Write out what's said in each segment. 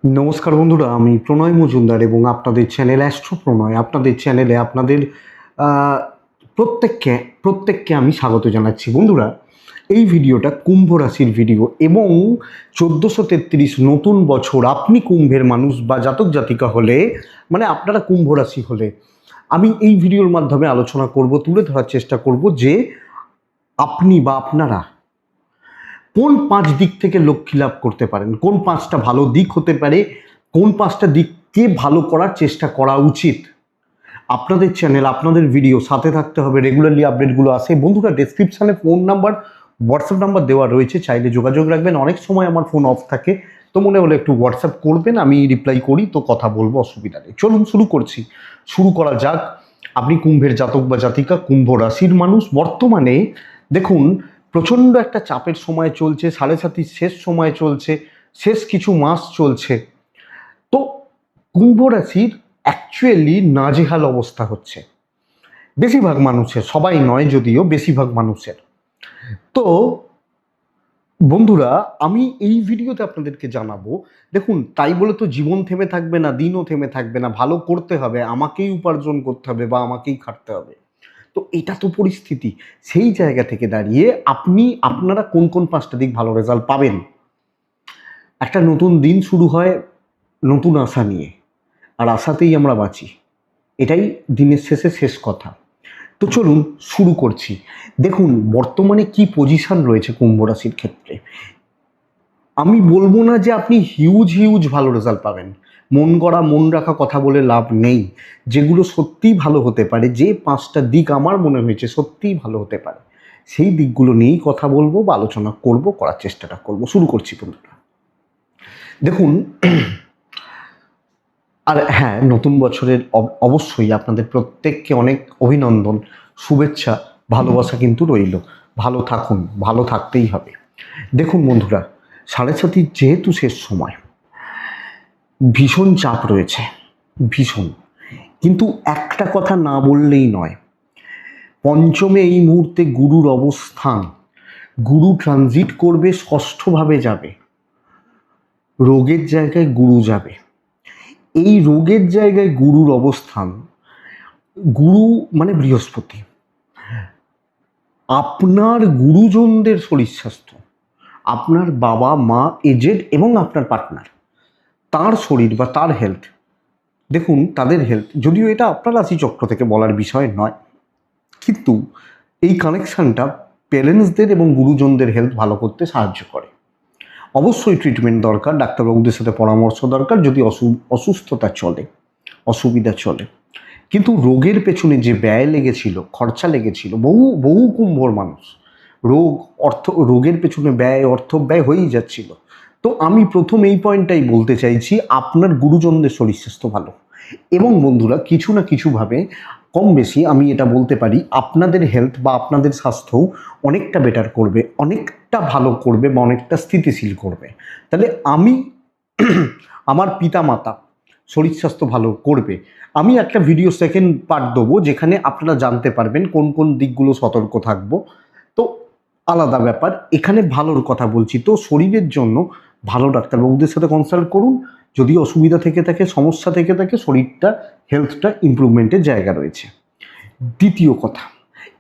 নমস্কার বন্ধুরা, আমি প্রণয় মজুমদার এবং আপনাদের চ্যানেল অ্যাস্ট্রো প্রণয়, আপনাদের চ্যানেলে আপনাদের আহ, প্রত্যেককে প্রত্যেককে আমি স্বাগত জানাচ্ছি। বন্ধুরা, এই ভিডিওটা কুম্ভ রাশির ভিডিও এবং 1433 নতুন বছর আপনি কুম্ভের মানুষ বা জাতক জাতিকা হলে, মানে আপনারা কুম্ভ রাশি হলে, আমি এই ভিডিওর মাধ্যমে আলোচনা করব, তুলে ধরার চেষ্টা করব যে আপনি বা আপনারা কোন 5 দিক থেকে লক্ষ্মী লাভ করতে পারেন, কোন 5টা ভালো দিক হতে পারে, কোন 5টা দিককে ভালো করার চেষ্টা করা উচিত। আপনাদের চ্যানেল, আপনাদের ভিডিও, সাথে থাকতে হবে, রেগুলারলি আপডেটগুলো আসে। বন্ধুরা, ডেসক্রিপশানে ফোন নাম্বার, হোয়াটসঅ্যাপ নাম্বার দেওয়া রয়েছে, চাইলে যোগাযোগ রাখবেন। অনেক সময় আমার ফোন অফ থাকে, তো মনে হলে একটু হোয়াটসঅ্যাপ করবেন, আমি রিপ্লাই করি, তো কথা বলবো, অসুবিধা নেই। চলুন শুরু করা যাক। আপনি কুম্ভের জাতক বা জাতিকা, কুম্ভ রাশির মানুষ। বর্তমানে দেখুন, প্রচণ্ড একটা চাপের সময় চলছে, 7.5 শেষ সময় চলছে, শেষ কিছু মাস চলছে। তো কুম্ভ রাশির অ্যাকচুয়ালি নাজেহাল অবস্থা হচ্ছে বেশিরভাগ মানুষের, সবাই নয় যদিও, বেশিরভাগ মানুষের। তো বন্ধুরা, আমি এই ভিডিওতে আপনাদেরকে জানাবো, দেখুন, তাই বলে তো জীবন থেমে থাকবে না, দিনও থেমে থাকবে না, ভালো করতে হবে, আমাকেই উপার্জন করতে হবে বা আমাকেই খাটতে হবে। তো এটা তো পরিস্থিতি। সেই জায়গা থেকে দাঁড়িয়ে আপনারা কোন কোন 5টা দিক ভালো রেজাল্ট পাবেন। একটা নতুন দিন শুরু হয় নতুন আশা নিয়ে, আর আশাতেই আমরা বাঁচি, এটাই দিনের শেষে শেষ কথা। তো চলুন শুরু করছি। দেখুন, বর্তমানে কি পজিশন রয়েছে কুম্ভ রাশির ক্ষেত্রে। আমি বলবো না যে আপনি হিউজ ভালো রেজাল্ট পাবেন, মন গড়া মন রাখা কথা বলে লাভ নেই। যেগুলো সত্যিই ভালো হতে পারে, যে 5টা দিক আমার মনে হয়েছে সত্যিই ভালো হতে পারে, সেই দিকগুলো নিয়েই কথা বলবো বা আলোচনা করব, করার চেষ্টাটা করব। শুরু করছি বন্ধুরা। দেখুন, আর হ্যাঁ, নতুন বছরের অবশ্যই আপনাদের প্রত্যেককে অনেক অভিনন্দন, শুভেচ্ছা, ভালোবাসা কিন্তু রইল। ভালো থাকুন, ভালো থাকতেই হবে। দেখুন বন্ধুরা, 7.5 যেহেতু শেষ সময়, ভীষণ চাপ রয়েছে, ভীষণ। কিন্তু একটা কথা না বললেই নয়, পঞ্চমে এই মুহূর্তে গুরুর অবস্থান, গুরু ট্রানজিট করবে, ষষ্ঠভাবে যাবে, রোগের জায়গায় গুরু যাবে। এই রোগের জায়গায় গুরুর অবস্থান, গুরু মানে বৃহস্পতি, আপনার গুরুজনদের শরীর স্বাস্থ্য, আপনার বাবা মা, এজেড এবং আপনার পার্টনার, তার শরীর বা তার হেলথ, দেখুন তাদের হেলথ, যদিও এটা আপনার রাশিচক্র থেকে বলার বিষয় নয়, কিন্তু এই কানেকশানটা প্যারেন্টসদের এবং গুরুজনদের হেলথ ভালো করতে সাহায্য করে। অবশ্যই ট্রিটমেন্ট দরকার, ডাক্তারবাবুদের সাথে পরামর্শ দরকার যদি অসুস্থতা চলে, অসুবিধা চলে। কিন্তু রোগের পেছনে যে ব্যয় লেগেছিল, খরচা লেগেছিল, বহু বহু কুম্ভর মানুষ রোগের পেছনে অর্থ ব্যয় হয়েই যাচ্ছিল। তো আমি প্রথম এই পয়েন্টটাই বলতে চাইছি, আপনার গুরুজনদের শরীর স্বাস্থ্য ভালো, এবং বন্ধুরা কিছু না কিছুভাবে কম বেশি আমি এটা বলতে পারি, আপনাদের হেলথ বা আপনাদের স্বাস্থ্যও অনেকটা বেটার করবে, অনেকটা ভালো করবে বা অনেকটা স্থিতিশীল করবে। তাহলে আমি আমার পিতা মাতা শরীর স্বাস্থ্য ভালো করবে। আমি একটা ভিডিও সেকেন্ড পার্ট দেবো, যেখানে আপনারা জানতে পারবেন কোন কোন দিকগুলো সতর্ক থাকবো। তো আলাদা ব্যাপার, এখানে ভালোর কথা বলছি। তো শরীরের জন্য ভালো ডাক্তারবাবুদের সাথে কনসাল্ট করুন। যদি অসুবিধা থেকে থাকে, সমস্যা থেকে থাকে, শরীরটা, হেলথটা ইমপ্রুভমেন্টের জায়গা রয়েছে। দ্বিতীয় কথা,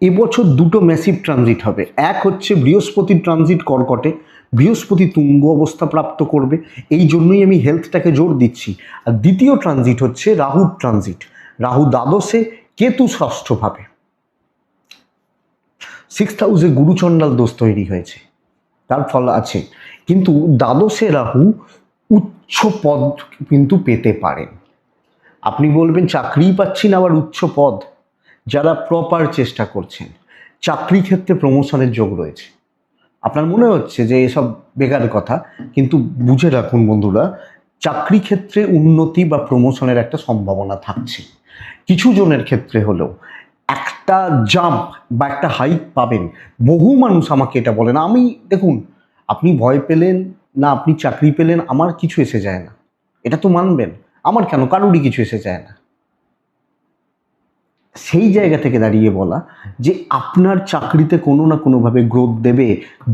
এবছর দুটো ম্যাসিভ ট্রানজিট হবে। এক হচ্ছে বৃহস্পতির ট্রানজিট কর্কটে, বৃহস্পতি তুঙ্গ অবস্থা প্রাপ্ত করবে, এই জন্যই আমি হেলথটাকে জোর দিচ্ছি। আর দ্বিতীয় ট্রানজিট হচ্ছে রাহুর ট্রানজিট, রাহু দ্বাদশে, কেতু ষষ্ঠভাবে। 6th হাউসে গুরুচণ্ডাল দোষ তৈরি হয়েছে, তার ফল আছে। কিন্তু দ্বাদশে রাহু উচ্চ পদ কিন্তু পেতে পারেন। আপনি বলবেন চাকরিই পাচ্ছি না, আবার উচ্চ পদ। যারা প্রপার চেষ্টা করছেন, চাকরি ক্ষেত্রে প্রমোশনের যোগ রয়েছে। আপনার মনে হচ্ছে যে এসব বেকার কথা, কিন্তু বুঝে রাখুন বন্ধুরা, চাকরি ক্ষেত্রে উন্নতি বা প্রমোশনের একটা সম্ভাবনা থাকছে। কিছু জনের ক্ষেত্রে হলেও একটা জাম্প বা একটা হাইক পাবেন। বহু মানুষ আমাকে এটা বলেন। আমি, দেখুন, আপনি ভয় পেলেন না আপনি চাকরি পেলেন, আমার কিছু এসে যায় না, এটা তো মানবেন। আমার কেন, কারোরই কিছু এসে যায় না। সেই জায়গা থেকে দাঁড়িয়ে বলা যে আপনার চাকরিতে কোনো না কোনোভাবে গ্রোথ দেবে।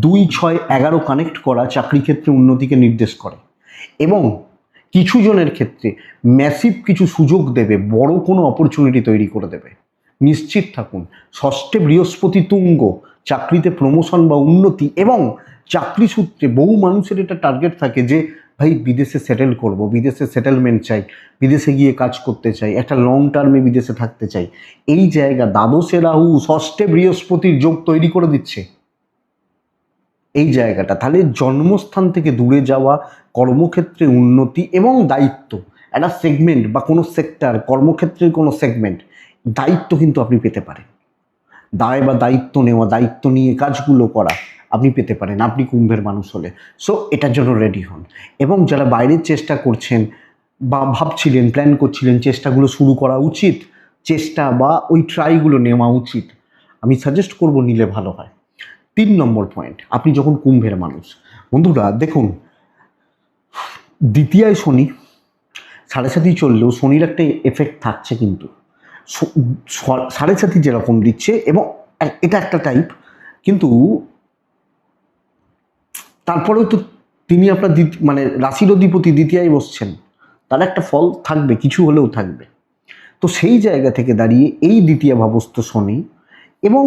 2, 6, 11 কানেক্ট করা চাকরি ক্ষেত্রে উন্নতিকে নির্দেশ করে। এবং কিছু জনের ক্ষেত্রে ম্যাসিভ কিছু সুযোগ দেবে, বড় কোনো অপরচুনিটি তৈরি করে দেবে। নিশ্চিত থাকুন, ষষ্ঠে বৃহস্পতি তুঙ্গ, চাকরিতে প্রমোশন বা উন্নতি, এবং চাকরি সূত্রে বহু মানুষের এটা টার্গেট থাকে যে ভাই বিদেশে সেটেল করব, বিদেশে সেটেলমেন্ট চাই, বিদেশে গিয়ে কাজ করতে চাই, একটা লং টার্মে বিদেশে থাকতে চাই। এই জায়গা দ্বাদশে রাহু ষষ্ঠে বৃহস্পতির যোগ তৈরি করে দিচ্ছে এই জায়গাটা। তাহলে জন্মস্থান থেকে দূরে যাওয়া, কর্মক্ষেত্রে উন্নতি এবং দায়িত্ব, একটা সেগমেন্ট বা কোনো সেক্টর, কর্মক্ষেত্রের কোনো সেগমেন্ট, দায়িত্ব কিন্তু আপনি পেতে পারেন। দায় বা দায়িত্ব নেওয়া, দায়িত্ব নিয়ে কাজগুলো করা আপনি পেতে পারেন, আপনি কুম্ভের মানুষ হলে। সো এটার জন্য রেডি হন। এবং যারা বাইরের চেষ্টা করছেন বা ভাবছিলেন, প্ল্যান করছিলেন, চেষ্টাগুলো শুরু করা উচিত, চেষ্টা বা ওই ট্রাইগুলো নেওয়া উচিত, আমি সাজেস্ট করব নিলে ভালো হয়। 3 নম্বর পয়েন্ট, আপনি যখন কুম্ভের মানুষ, বন্ধুরা দেখুন, দ্বিতীয়ায় শনি সাড়ে সাথী চললেও শনির একটা এফেক্ট থাকছে, কিন্তু সাড়ে সাথী যেরকম দিচ্ছে, এবং এটা একটা টাইপ, কিন্তু তারপরেও তো তিনি আপনার মানে রাশির অধিপতি দ্বিতীয়ায় বসছেন, তার একটা ফল থাকবে, কিছু হলেও থাকবে। তো সেই জায়গা থেকে দাঁড়িয়ে এই দ্বিতীয় ভাবস্থ শনি এবং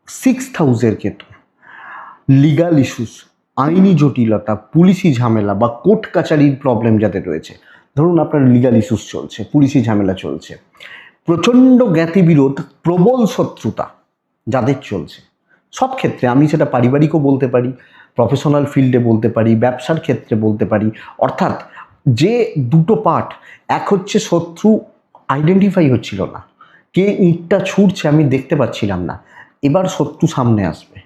6th হাউসের কেতু, লিগাল ইস্যুস, আইনি জটিলতা, পুলিশি ঝামেলা বা কোর্ট কাচারির প্রবলেম যাদের রয়েছে, ধরুন আপনার লিগাল ইস্যুস চলছে, পুলিশি ঝামেলা চলছে, প্রচণ্ড জ্ঞাতিবিরোধ, প্রবল শত্রুতা যাদের চলছে, সব ক্ষেত্রে, আমি সেটা পারিবারিকও বলতে পারি, প্রফেশনাল ফিল্ডে বলতে পারি, ব্যবসার ক্ষেত্রে বলতে পারি, অর্থাৎ যে দুটো পার্ট, এক হচ্ছে শত্রু আইডেন্টিফাই হচ্ছিল না, কে ইঁটটা ছুঁড়ছে আমি দেখতে পাচ্ছিলাম না, এবার শত্রু সামনে আসবে,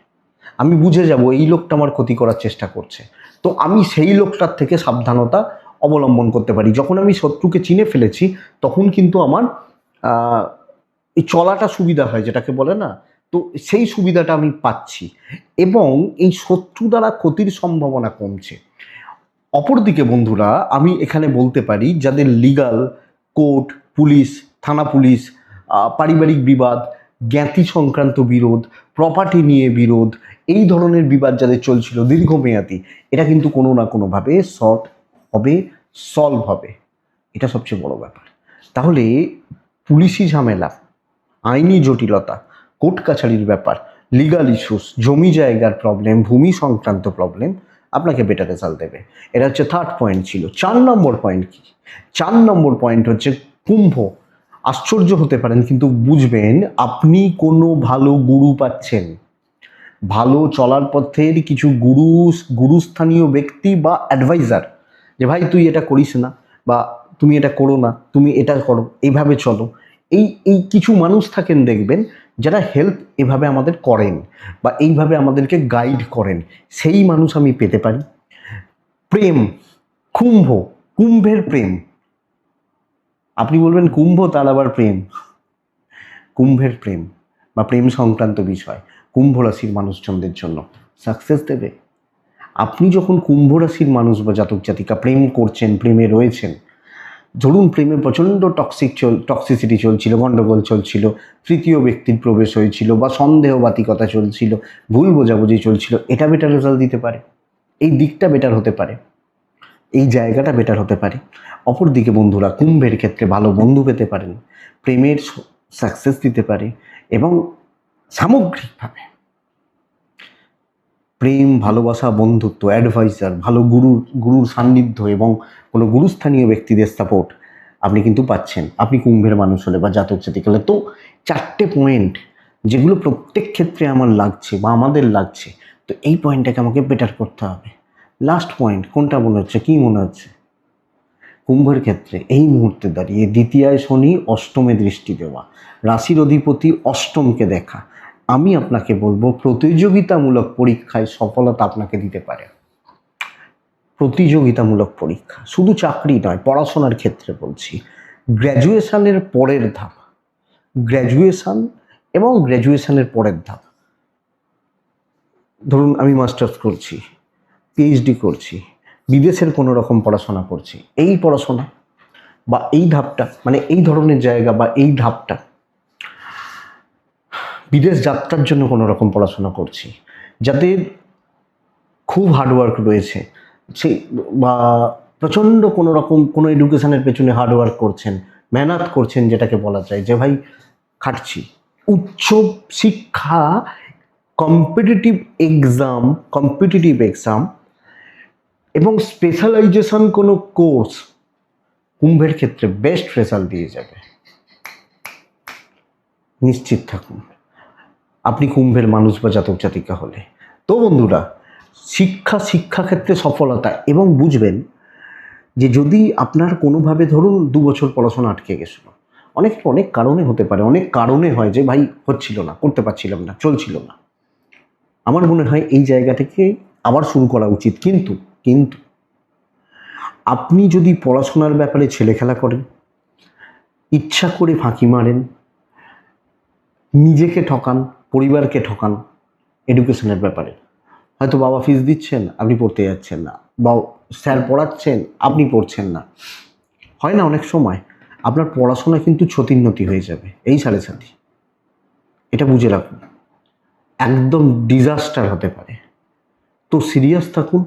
আমি বুঝে যাব এই লোকটা আমার ক্ষতি করার চেষ্টা করছে, তো আমি সেই লোকটার থেকে সাবধানতা অবলম্বন করতে পারি। যখন আমি শত্রুকে চিনে ফেলেছি তখন কিন্তু আমার এই চলাটা সুবিধা হয়, যেটাকে বলে না, তো সেই সুবিধাটা আমি পাচ্ছি এবং এই শত্রু দ্বারা ক্ষতির সম্ভাবনা কমছে। অপরদিকে বন্ধুরা, আমি এখানে বলতে পারি যাদের লিগাল, কোর্ট, পুলিশ, থানা পুলিশ, পারিবারিক বিবাদ, জ্ঞাতি সংক্রান্ত বিরোধ, প্রপার্টি নিয়ে বিরোধ, এই ধরনের বিবাদ যাদের চলছিল দীর্ঘমেয়াদী, এটা কিন্তু কোনো না কোনোভাবে শর্ট হবে, সলভ হবে, এটা সবচেয়ে বড় ব্যাপার। তাহলে পুলিশি ঝামেলা, আইনি জটিলতা, কোর্ট কাছারির ব্যাপার, লিগাল ইস্যুস, জমি জায়গার প্রবলেম, ভূমি সংক্রান্ত প্রবলেম আপনাকে বেটার রেজাল্ট দেবে। এটা হচ্ছে 3rd পয়েন্ট ছিল। 4 নম্বর পয়েন্ট কি? 4 নম্বর পয়েন্ট হচ্ছে কুম্ভ। আশ্চর্য হতে পারেন, কিন্তু বুঝবেন আপনি কোনো ভালো গুরু পাচ্ছেন, ভালো চলার পথের কিছু গুরুস্থানীয় ব্যক্তি বা অ্যাডভাইজার, যে ভাই তুই এটা করিস না, বা তুমি এটা করো না, তুমি এটা করো, এইভাবে চলো। এই কিছু মানুষ থাকেন দেখবেন যারা হেল্প এভাবে আমাদের করেন বা এইভাবে আমাদেরকে গাইড করেন, সেই মানুষ আমি পেতে পারি। প্রেম, কুম্ভের প্রেম, আপনি বলবেন কুম্ভ তার আবার প্রেম, কুম্ভের প্রেম বা প্রেম সংক্রান্ত বিষয় কুম্ভ রাশির মানুষজনদের জন্য সাকসেস দেবে। আপনি যখন কুম্ভ রাশির মানুষ বা জাতক জাতিকা প্রেম করছেন, প্রেমে রয়েছেন, ধরুন প্রেমে প্রচণ্ড টক্সিসিটি চলছিল, গণ্ডগোল চলছিল, তৃতীয় ব্যক্তির প্রবেশ হয়েছিল বা সন্দেহবাতিকতা চলছিল, ভুল বোঝাবুঝি চলছিল, এটা বেটার রেজাল্ট দিতে পারে, এই দিকটা বেটার হতে পারে, এই জায়গাটা বেটার হতে পারে। অপরদিকে বন্ধুরা, কুম্ভের ক্ষেত্রে ভালো বন্ধু পেতে পারেন, প্রেমের সাকসেস দিতে পারে, এবং সামগ্রিকভাবে প্রেম, ভালোবাসা, বন্ধুত্ব, অ্যাডভাইজার, ভালো গুরুর সান্নিধ্য এবং কোনো গুরুস্থানীয় ব্যক্তিদের সাপোর্ট আপনি কিন্তু পাচ্ছেন, আপনি কুম্ভের মানুষ হলে বা জাতক জাতিকা হলে। তো 4টে পয়েন্ট যেগুলো প্রত্যেক ক্ষেত্রে আমার লাগছে বা আমাদের লাগছে, তো এই পয়েন্টটাকে আমাকে বেটার করতে হবে। লাস্ট পয়েন্ট কোনটা মনে হচ্ছে, কি মনে হচ্ছে? কুম্ভের ক্ষেত্রে এই মুহূর্তে দাঁড়িয়ে দ্বিতীয়ায় শনি, অষ্টমে দৃষ্টি দেওয়া, রাশির অধিপতি অষ্টমকে দেখা, আমি আপনাকে বলবো প্রতিযোগিতামূলক পরীক্ষায় সফলতা আপনাকে দিতে পারে। প্রতিযোগিতামূলক পরীক্ষা, শুধু চাকরি নয়, পড়াশোনার ক্ষেত্রে বলছি, গ্র্যাজুয়েশনের পরের ধাপ, গ্র্যাজুয়েশন এবং গ্র্যাজুয়েশনের পরের ধাপ, ধরুন আমি মাস্টার্স করছি, পিএইচডি করছি, বিদেশের কোনো রকম পড়াশোনা করছি, এই পড়াশোনা বা এই ধাপটা, মানে এই ধরনের জায়গা বা এই ধাপটা, বিদেশ যাত্রার জন্য কোনো রকম পড়াশোনা করছি, যাদের খুব হার্ডওয়ার্ক রয়েছে, সেই বা প্রচণ্ড কোনো এডুকেশনের পেছনে হার্ডওয়ার্ক করছেন, মেহনত করছেন, যেটাকে বলা যায় যে ভাই খাটছি। উচ্চ শিক্ষা, কম্পিটিটিভ এক্সাম এবং স্পেশালাইজেশন কোনো কোর্স কুম্ভের ক্ষেত্রে বেস্ট রেজাল্ট দিয়ে যাবে, নিশ্চিত থাকুন আপনি কুম্ভের মানুষ বা জাতক জাতিকা হলে। তো বন্ধুরা, শিক্ষাক্ষেত্রে সফলতা, এবং বুঝবেন যে যদি আপনার কোনোভাবে ধরুন 2 বছর পড়াশোনা আটকে গেছিল, অনেক কারণে হতে পারে, অনেক কারণে হয় যে ভাই হচ্ছিল না, করতে পারছিলাম না, চলছিল না। আমার মনে হয় এই জায়গা থেকে আবার শুরু করা উচিত। কিন্তু আপনি যদি পড়াশোনার ব্যাপারে ছেলেখেলা করেন, ইচ্ছা করে ফাঁকি মারেন, নিজেকে ঠকান, পরিবারকে ঠকান এডুকেশনের ব্যাপারে, হয়তো বাবা ফিস দিচ্ছেন, আপনি পড়তে যাচ্ছেন না, বা স্যার পড়াচ্ছেন, আপনি পড়ছেন না, হয় না অনেক সময়, আপনার পড়াশোনা কিন্তু ক্ষতিন্নতি হয়ে যাবে এই সাথে। এটা বুঝে রাখুন, একদম ডিজাস্টার হতে পারে। তো সিরিয়াস থাকুন,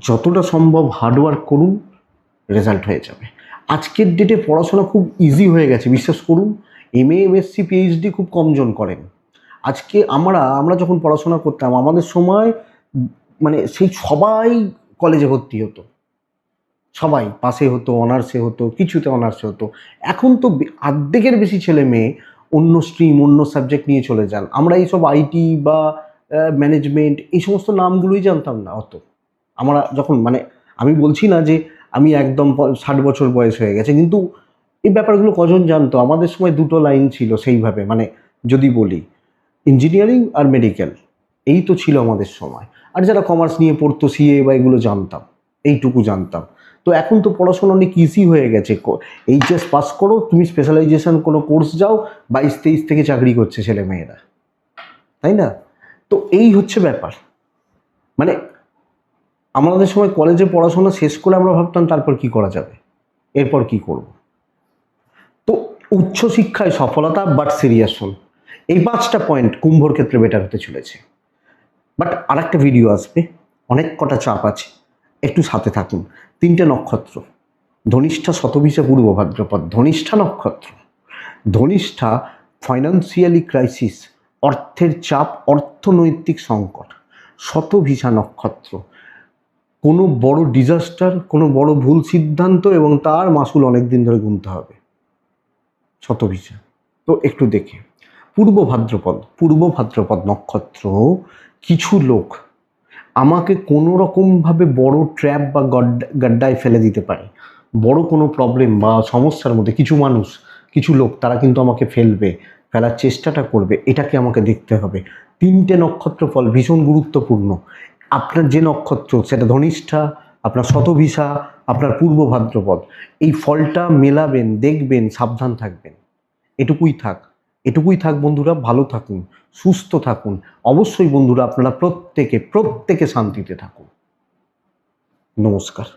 যতটা সম্ভব হার্ডওয়ার্ক করুন, রেজাল্ট হয়ে যাবে। আজকের ডেটে পড়াশোনা খুব ইজি হয়ে গেছে, বিশ্বাস করুন। MA MSc PhD খুব কমজন করেন। আজকে আমরা যখন পড়াশোনা করতাম, আমাদের সময় মানে সেই সবাই কলেজে ভর্তি হতো, সবাই পাশে হতো, অনার্সে হতো, কিছুতে অনার্সে হতো। এখন তো অর্ধেকের বেশি ছেলে মেয়ে অন্য স্ট্রিম, অন্য সাবজেক্ট নিয়ে চলে যান। আমরা এইসব IT বা ম্যানেজমেন্ট এই সমস্ত নামগুলোই জানতাম না অত। আমরা যখন আমি বলছি না যে আমি একদম 60 বছর বয়স হয়ে গেছে, কিন্তু এই ব্যাপারগুলো কজন জানতো? আমাদের সময় 2টো লাইন ছিল সেইভাবে, যদি বলি ইঞ্জিনিয়ারিং আর মেডিকেল, এই তো ছিল আমাদের সময়। আর যারা কমার্স নিয়ে পড়তো, CA বা এগুলো জানতাম, এইটুকু জানতাম। তো এখন তো পড়াশোনা অনেক ইজি হয়ে গেছে। HS পাস করো, তুমি স্পেশালাইজেশন কোনো কোর্স যাও, 22-23 থেকে চাকরি করছে ছেলে মেয়েরা, তাই না? তো এই হচ্ছে ব্যাপার। আমাদের সময় কলেজে পড়াশোনা শেষ করে আমরা ভাবতাম তারপর কি করা যাবে, এরপর কি করব। তো উচ্চশিক্ষায় সফলতা, বাট সিরিয়াস হন। এই 5টা পয়েন্ট কুম্ভর ক্ষেত্রে বেটার হতে চলেছে। বাট আরেকটা ভিডিও আসবে, অনেক কটা চাপ আছে, একটু সাথে থাকুন। 3টে নক্ষত্র, ধনিষ্ঠা, শতভিষা, পূর্ব ভাদ্রপদ। ধনিষ্ঠা নক্ষত্র, ধনিষ্ঠা ফাইন্যান্সিয়ালি ক্রাইসিস, অর্থের চাপ, অর্থনৈতিক সংকট। শতভিষা নক্ষত্র, কোনো বড় ডিজাস্টার, কোনো বড় ভুল সিদ্ধান্ত এবং তার মাসুল অনেক দিন ধরে গুনতে হবে। শতভিষা। তো একটু দেখে পূর্ব ভাদ্রপদ নক্ষত্র, কিছু লোক আমাকে কোনো রকমভাবে বড় ট্র্যাপ বা গাড্ডায় ফেলে দিতে পারে। বড় কোনো প্রবলেম বা সমস্যার মধ্যে কিছু লোক তারা কিন্তু আমাকে ফেলার চেষ্টাটা করবে, এটাকে আমাকে দেখতে হবে। 3টে নক্ষত্র ফল ভীষণ গুরুত্বপূর্ণ। আপনার যে নক্ষত্র, সেটা ধনিষ্ঠা, আপনার শতভিষা, আপনার পূর্ব ভাদ্রপদ, এই ফলটা মেলাবেন, দেখবেন, সাবধান থাকবেন। এটুকুই থাক বন্ধুরা। ভালো থাকুন, সুস্থ থাকুন। অবশ্যই বন্ধুরা, আপনারা প্রত্যেকে শান্তিতে থাকুন। নমস্কার।